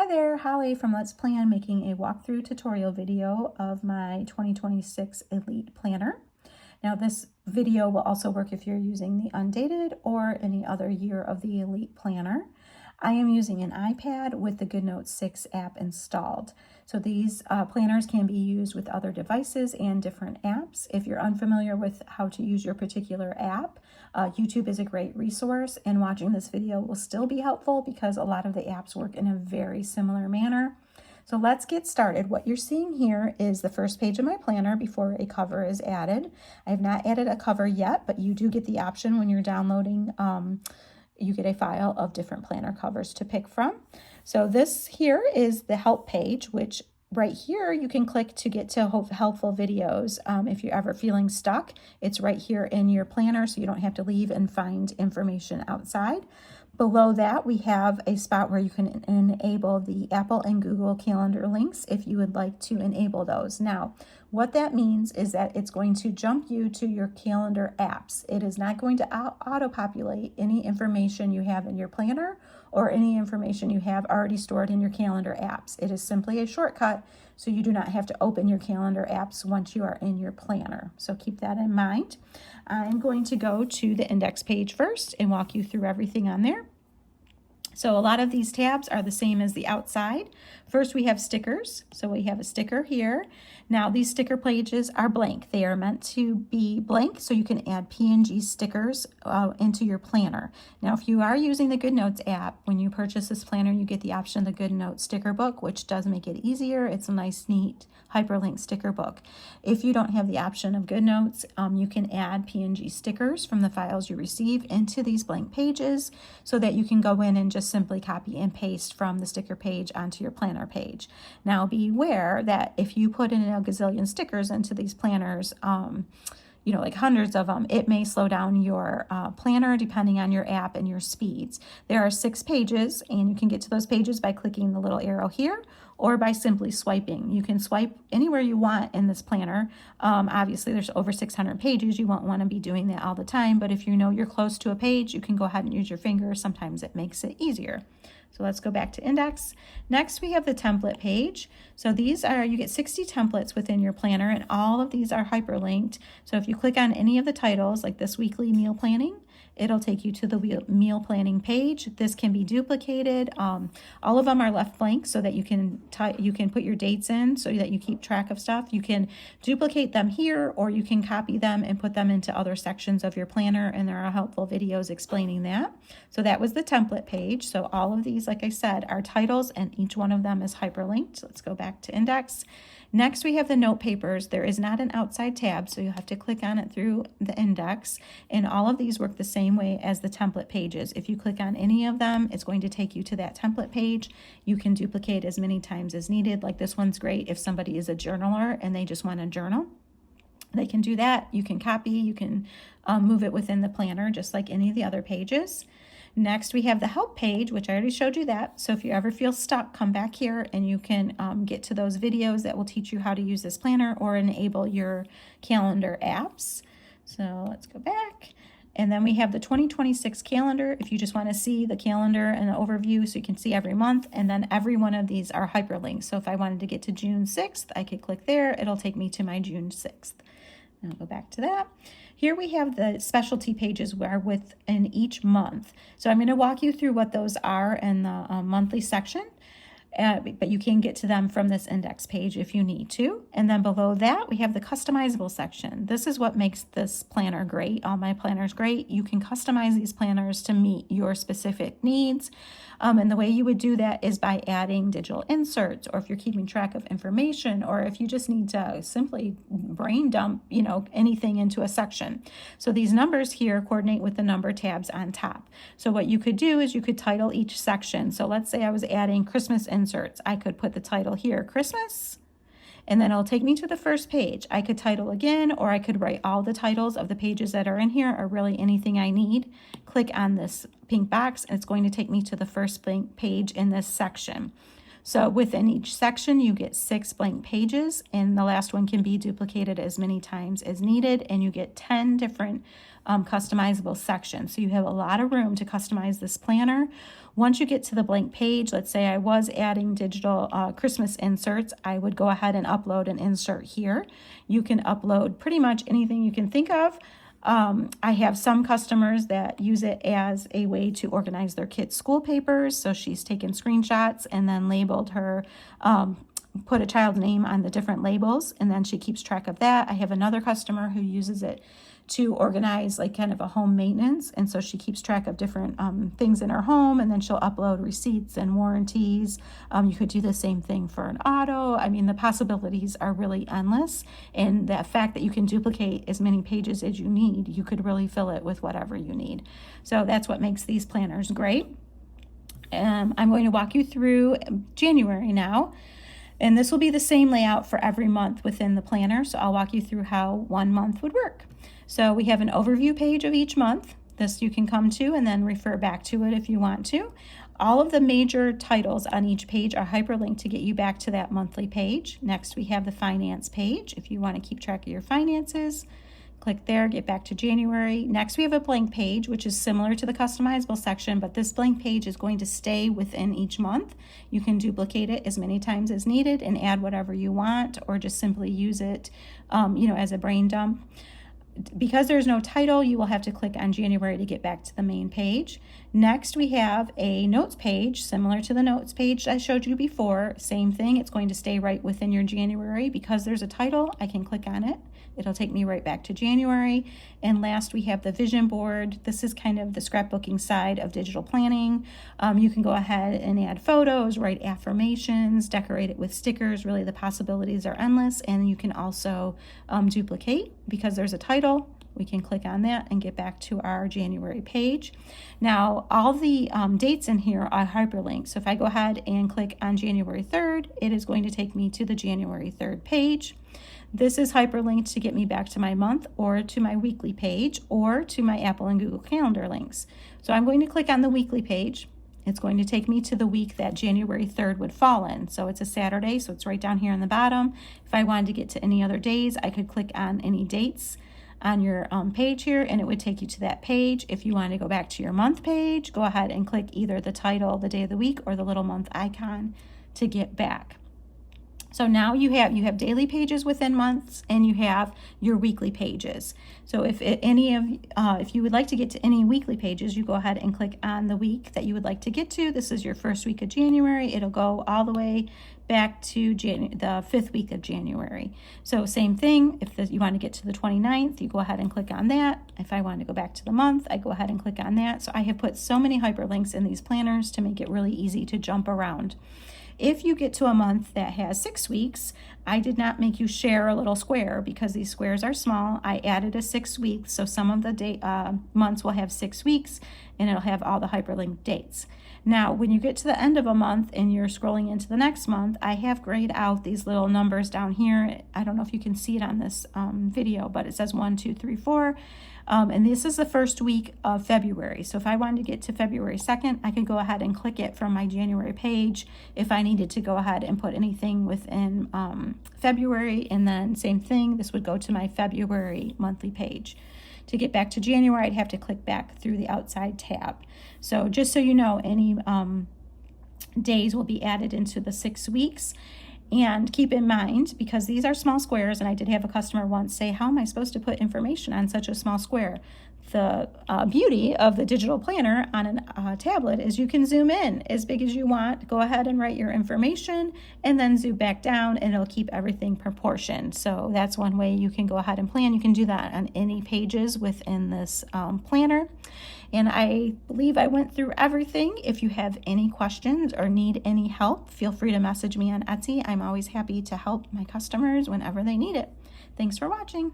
Hi there, Holly from Let's Plan making a walkthrough tutorial video of my 2026 Elite Planner. Now this video will also work if you're using the undated or any other year of the Elite Planner. I am using an iPad with the GoodNotes 6 app installed. So these planners can be used with other devices and different apps. If you're unfamiliar with how to use your particular app, YouTube is a great resource, and watching this video will still be helpful because a lot of the apps work in a very similar manner. So let's get started. What you're seeing here is the first page of my planner before a cover is added. I have not added a cover yet, but you do get the option when you're downloading. You get a file of different planner covers to pick from. So this here is the help page, which right here you can click to get to helpful videos. If you're ever feeling stuck, it's right here in your planner, so you don't have to leave and find information outside. Below that, we have a spot where you can enable the Apple and Google Calendar links if you would like to enable those. Now, what that means is that it's going to jump you to your calendar apps. It is not going to auto-populate any information you have in your planner or any information you have already stored in your calendar apps. It is simply a shortcut, so you do not have to open your calendar apps once you are in your planner. So keep that in mind. I'm going to go to the index page first and walk you through everything on there. So a lot of these tabs are the same as the outside. First, we have stickers. So we have a sticker here. Now these sticker pages are blank. They are meant to be blank so you can add PNG stickers into your planner. Now, if you are using the GoodNotes app, when you purchase this planner, you get the option of the GoodNotes sticker book, which does make it easier. It's a nice, neat hyperlink sticker book. If you don't have the option of GoodNotes, you can add PNG stickers from the files you receive into these blank pages so that you can go in and just simply copy and paste from the sticker page onto your planner page. Now beware that if you put in a gazillion stickers into these planners, like hundreds of them, it may slow down your planner depending on your app and your speeds. There are 6 pages, and you can get to those pages by clicking the little arrow here or by simply swiping. You can swipe anywhere you want in this planner. Obviously, there's over 600 pages. You won't want to be doing that all the time, but if you know you're close to a page, you can go ahead and use your finger. Sometimes it makes it easier. So let's go back to index. Next, we have the template page. So these are, you get 60 templates within your planner, and all of these are hyperlinked. So if you click on any of the titles, like this weekly meal planning, it'll take you to the meal planning page. This can be duplicated. All of them are left blank so that you can put your dates in so that you keep track of stuff. You can duplicate them here, or you can copy them and put them into other sections of your planner, and there are helpful videos explaining that. So that was the template page. So all of these, like I said, are titles, and each one of them is hyperlinked. Let's go back to index. Next, we have the note papers. There is not an outside tab, so you have to click on it through the index, and all of these work the same way as the template pages. If you click on any of them, it's going to take you to that template page. You can duplicate as many times as needed. Like this one's great if somebody is a journaler and they just want to journal. They can do that. You can copy, you can move it within the planner just like any of the other pages. Next, we have the help page, which I already showed you that. So if you ever feel stuck, come back here and you can get to those videos that will teach you how to use this planner or enable your calendar apps. So let's go back. And then we have the 2026 calendar if you just want to see the calendar and the overview so you can see every month. And then every one of these are hyperlinks. So if I wanted to get to June 6th, I could click there. It'll take me to my June 6th. And I'll go back to that. Here we have the specialty pages where within each month. So I'm going to walk you through what those are in the monthly section. But you can get to them from this index page if you need to. And then below that, we have the customizable section. This is what makes this planner great. All my planners great. You can customize these planners to meet your specific needs. And the way you would do that is by adding digital inserts, or if you're keeping track of information, or if you just need to simply brain dump, anything into a section. So these numbers here coordinate with the number tabs on top. So what you could do is you could title each section. So let's say I was adding Christmas inserts. I could put the title here, Christmas, and then it'll take me to the first page. I could title again, or I could write all the titles of the pages that are in here, or really anything I need. Click on this pink box, and it's going to take me to the first blank page in this section. So within each section, you get 6 blank pages, and the last one can be duplicated as many times as needed, and you get 10 different customizable sections. So you have a lot of room to customize this planner. Once you get to the blank page, let's say I was adding digital Christmas inserts, I would go ahead and upload an insert here. You can upload pretty much anything you can think of. I have some customers that use it as a way to organize their kids' school papers. So she's taken screenshots and then labeled her, put a child's name on the different labels, and then she keeps track of that. I have another customer who uses it to organize like kind of a home maintenance, and so she keeps track of different things in her home, and then she'll upload receipts and warranties. You could do the same thing for an auto. I mean, the possibilities are really endless, and the fact that you can duplicate as many pages as you need, you could really fill it with whatever you need. So that's what makes these planners great. I'm going to walk you through January now. And this will be the same layout for every month within the planner. So I'll walk you through how one month would work. So we have an overview page of each month. This you can come to and then refer back to it if you want to. All of the major titles on each page are hyperlinked to get you back to that monthly page. Next, we have the finance page. If you want to keep track of your finances, click there, get back to January. Next, we have a blank page, which is similar to the customizable section, but this blank page is going to stay within each month. You can duplicate it as many times as needed and add whatever you want, or just simply use it, as a brain dump. Because there's no title, you will have to click on January to get back to the main page. Next, we have a notes page, similar to the notes page I showed you before. Same thing, it's going to stay right within your January. Because there's a title, I can click on it. It'll take me right back to January. And last, we have the vision board. This is kind of the scrapbooking side of digital planning. You can go ahead and add photos, write affirmations, decorate it with stickers. Really, the possibilities are endless. And you can also duplicate. Because there's a title, we can click on that and get back to our January page. Now, all the dates in here are hyperlinked. So if I go ahead and click on January 3rd, it is going to take me to the January 3rd page. This is hyperlinked to get me back to my month or to my weekly page or to my Apple and Google Calendar links. So I'm going to click on the weekly page. It's going to take me to the week that January 3rd would fall in. So it's a Saturday, so it's right down here on the bottom. If I wanted to get to any other days, I could click on any dates on your page here, and it would take you to that page. If you want to go back to your month page, go ahead and click either the title, the day of the week, or the little month icon to get back. So now you have daily pages within months, and you have your weekly pages. So if you would like to get to any weekly pages, you go ahead and click on the week that you would like to get to. This is your first week of January. It'll go all the way back to the 5th week of January. So same thing, if you want to get to the 29th, you go ahead and click on that. If I want to go back to the month, I go ahead and click on that. So I have put so many hyperlinks in these planners to make it really easy to jump around. If you get to a month that has 6 weeks, I did not make you share a little square because these squares are small. I added a 6 weeks, so some of the months will have 6 weeks, and it'll have all the hyperlinked dates. Now, when you get to the end of a month and you're scrolling into the next month, I have grayed out these little numbers down here. I don't know if you can see it on this video, but it says 1, 2, 3, 4. And this is the first week of February. So if I wanted to get to February 2nd, I could go ahead and click it from my January page if I needed to go ahead and put anything within February. And then same thing, this would go to my February monthly page. To get back to January, I'd have to click back through the outside tab. So just so you know, any days will be added into the 6 weeks. And keep in mind, because these are small squares, and I did have a customer once say, how am I supposed to put information on such a small square? The beauty of the digital planner on a tablet is you can zoom in as big as you want. Go ahead and write your information and then zoom back down, and it'll keep everything proportioned. So that's one way you can go ahead and plan. You can do that on any pages within this planner. And I believe I went through everything. If you have any questions or need any help, feel free to message me on Etsy. I'm always happy to help my customers whenever they need it. Thanks for watching.